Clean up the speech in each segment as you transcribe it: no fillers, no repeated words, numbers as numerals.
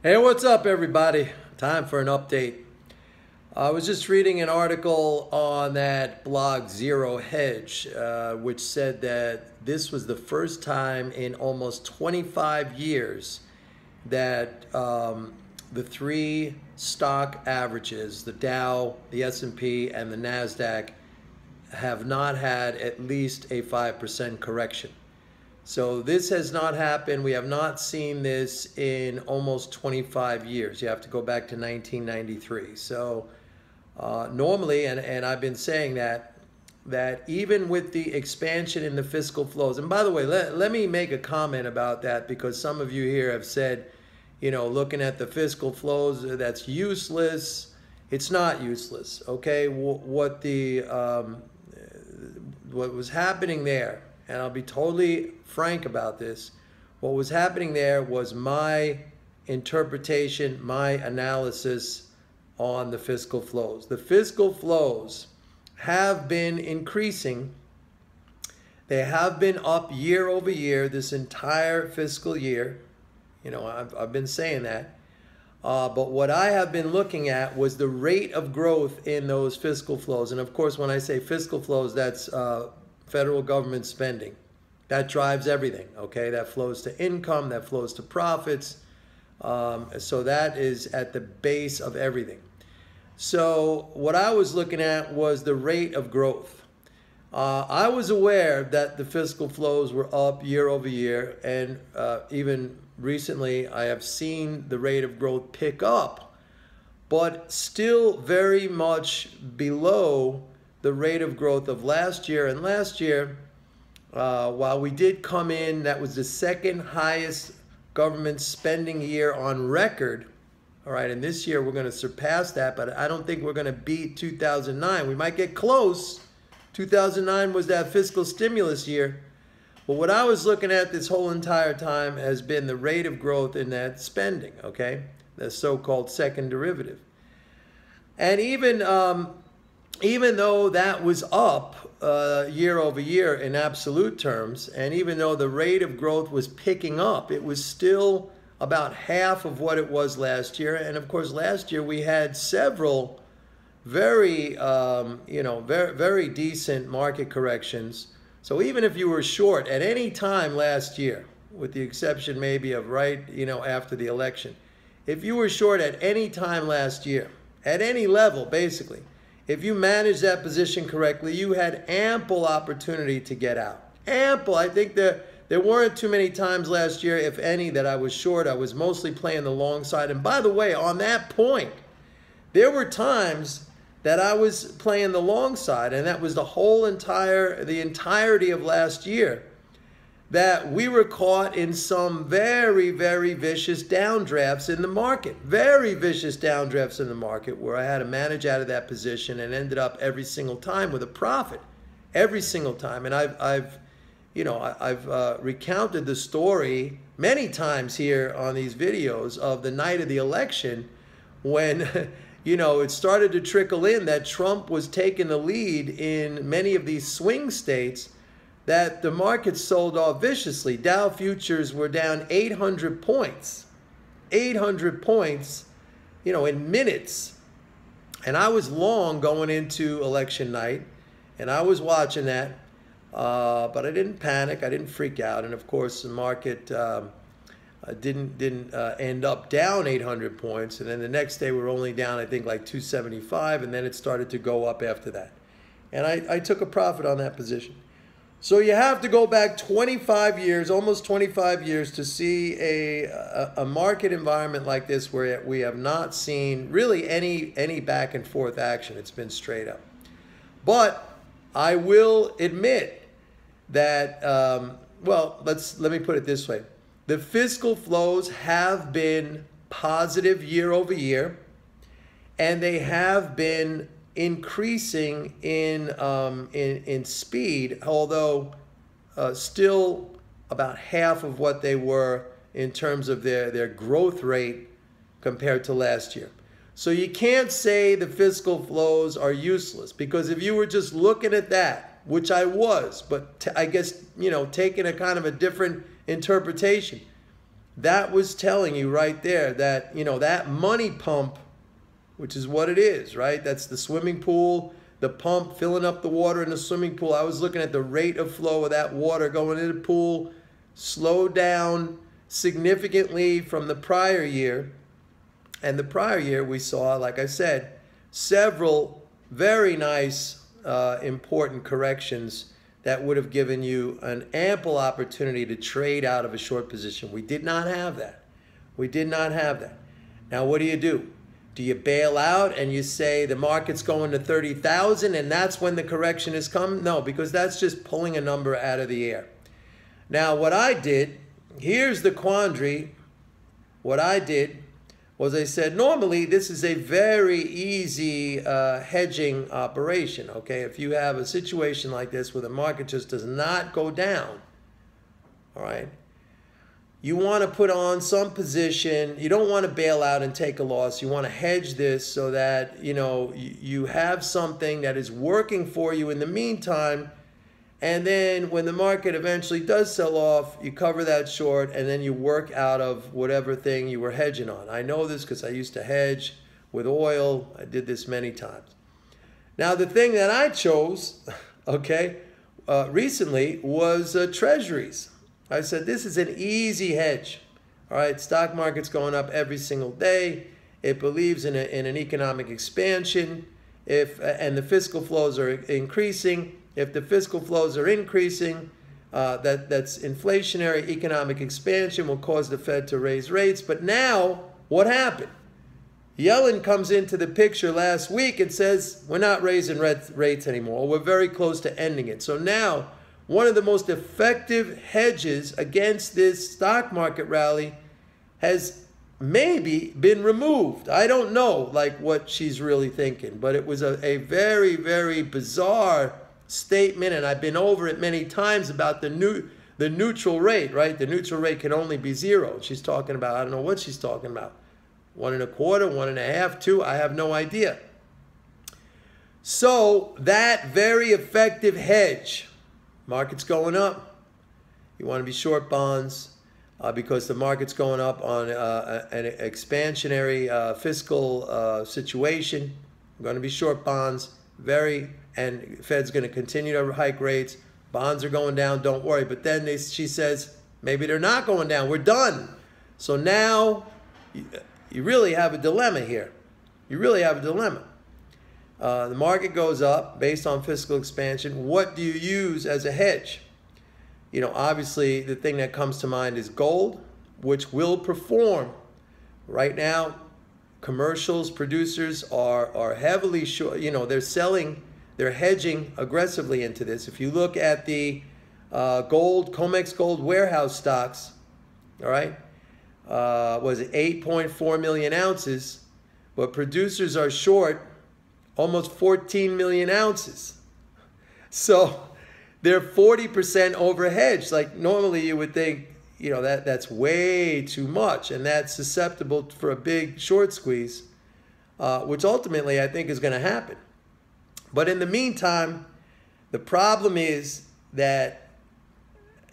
Hey, what's up, everybody? Time for an update. I was just reading an article on that blog Zero Hedge, which said that this was the first time in almost 25 years that the three stock averages, the Dow, the S&P, and the NASDAQ, have not had at least a 5% correction. So this has not happened. We have not seen this in almost 25 years. You have to go back to 1993. So normally, and I've been saying that even with the expansion in the fiscal flows, and by the way, let me make a comment about that, because some of you here have said, you know, looking at the fiscal flows, that's useless. It's not useless, okay? What was happening there, and I'll be totally frank about this, what was happening there was my interpretation, my analysis on the fiscal flows. The fiscal flows have been increasing. They have been up year over year this entire fiscal year. You know, I've been saying that. But what I have been looking at was the rate of growth in those fiscal flows. And of course, when I say fiscal flows, that's federal government spending. That drives everything, okay? That flows to income, that flows to profits. So that is at the base of everything. So what I was looking at was the rate of growth. I was aware that the fiscal flows were up year over year, and even recently I have seen the rate of growth pick up, but still very much below the rate of growth of last year. And last year, while we did come in, that was the second highest government spending year on record. All right, and this year we're going to surpass that, but I don't think we're going to beat 2009. We might get close. 2009 was that fiscal stimulus year. But what I was looking at this whole entire time has been the rate of growth in that spending, okay? The so-called second derivative. And even though that was up year over year in absolute terms, and even though the rate of growth was picking up, it was still about half of what it was last year. And of course, last year we had several very, very decent market corrections. So even if you were short at any time last year, with the exception maybe of after the election, if you were short at any time last year, at any level, basically, if you managed that position correctly, you had ample opportunity to get out. Ample. I think there weren't too many times last year, if any, that I was short. I was mostly playing the long side. And by the way, on that point, there were times that I was playing the long side, and that was the entirety of last year, that we were caught in some very, very vicious downdrafts in the market. Very vicious downdrafts in the market, where I had to manage out of that position and ended up every single time with a profit. Every single time. And I've recounted the story many times here on these videos of the night of the election, when it started to trickle in that Trump was taking the lead in many of these swing states, that the market sold off viciously. Dow futures were down 800 points. 800 points, in minutes. And I was long going into election night, and I was watching that, but I didn't panic. I didn't freak out. And of course, the market didn't end up down 800 points. And then the next day we were only down, I think, like 275, and then it started to go up after that. And I took a profit on that position. So you have to go back 25 years, almost 25 years, to see a market environment like this, where we have not seen really any back and forth action. It's been straight up. But I will admit that, let me put it this way. The fiscal flows have been positive year over year, and they have been increasing in speed, although still about half of what they were in terms of their growth rate compared to last year. So you can't say the fiscal flows are useless, because if you were just looking at that, which I was, but I guess, taking a kind of a different interpretation, that was telling you right there that, you know, that money pump, which is what it is, right? That's the swimming pool, the pump filling up the water in the swimming pool. I was looking at the rate of flow of that water going into the pool, slowed down significantly from the prior year. And the prior year we saw, like I said, several very nice, important corrections that would have given you an ample opportunity to trade out of a short position. We did not have that. We did not have that. Now, what do? Do you bail out and you say the market's going to 30,000 and that's when the correction has come? No, because that's just pulling a number out of the air. Now, what I did, here's the quandary. What I did was I said, normally this is a very easy hedging operation, okay? If you have a situation like this where the market just does not go down, all right, you want to put on some position. You don't want to bail out and take a loss. You want to hedge this so that, you know, you have something that is working for you in the meantime. And then when the market eventually does sell off, you cover that short and then you work out of whatever thing you were hedging on. I know this because I used to hedge with oil. I did this many times. Now, the thing that I chose, okay, recently was treasuries. I said, this is an easy hedge. All right, stock market's going up every single day. It believes in an economic expansion. And the fiscal flows are increasing. If the fiscal flows are increasing, that's inflationary economic expansion will cause the Fed to raise rates. But now, what happened? Yellen comes into the picture last week and says, we're not raising rates anymore. We're very close to ending it. So now, one of the most effective hedges against this stock market rally has maybe been removed. I don't know like what she's really thinking, but it was a very, very bizarre statement, and I've been over it many times about the neutral rate, right? The neutral rate can only be zero. She's talking about, I don't know what she's talking about. 1.25, 1.5, 2, I have no idea. So that very effective hedge, market's going up. You want to be short bonds because the market's going up on an expansionary fiscal situation. You're going to be short bonds, and Fed's going to continue to hike rates. Bonds are going down, don't worry. But then she says, maybe they're not going down. We're done. So now you really have a dilemma here. You really have a dilemma. The market goes up based on fiscal expansion. What do you use as a hedge? You know, obviously the thing that comes to mind is gold, which will perform. Right now, commercials, producers are heavily short. You know, they're hedging aggressively into this. If you look at the gold, COMEX gold warehouse stocks, all right, was it 8.4 million ounces, but producers are short almost 14 million ounces. So they're 40% overhedged. Like normally you would think, you know, that's way too much, and that's susceptible for a big short squeeze, which ultimately I think is going to happen. But in the meantime, the problem is that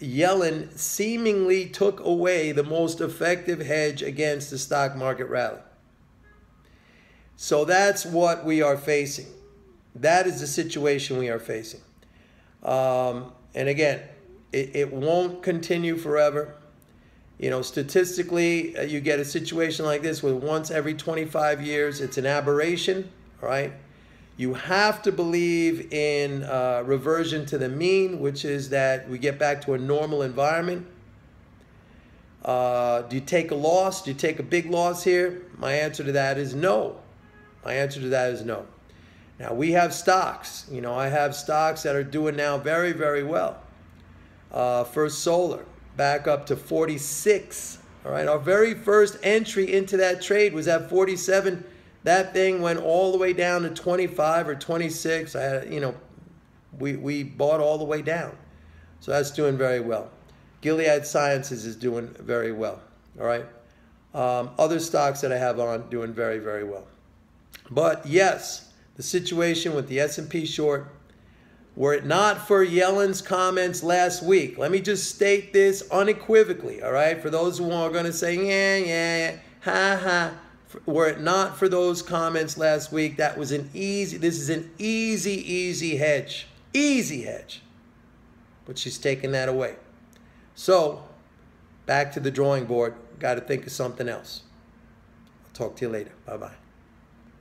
Yellen seemingly took away the most effective hedge against the stock market rally. So that's what we are facing. That is the situation we are facing. And again, it won't continue forever. You know, statistically, you get a situation like this where once every 25 years, it's an aberration, all right? You have to believe in reversion to the mean, which is that we get back to a normal environment. Do you take a loss? Do you take a big loss here? My answer to that is no. My answer to that is no. Now, we have stocks. You know, I have stocks that are doing now very, very well. First Solar, back up to 46. All right, our very first entry into that trade was at 47. That thing went all the way down to 25 or 26. We bought all the way down. So that's doing very well. Gilead Sciences is doing very well. All right. Other stocks that I have on doing very, very well. But yes, the situation with the S&P short, Were it not for Yellen's comments last week, let me just state this unequivocally, all right? For those who are going to say, yeah, ha, ha. Were it not for those comments last week, this is an easy hedge. Easy hedge. But she's taken that away. So, back to the drawing board. Got to think of something else. I'll talk to you later. Bye-bye.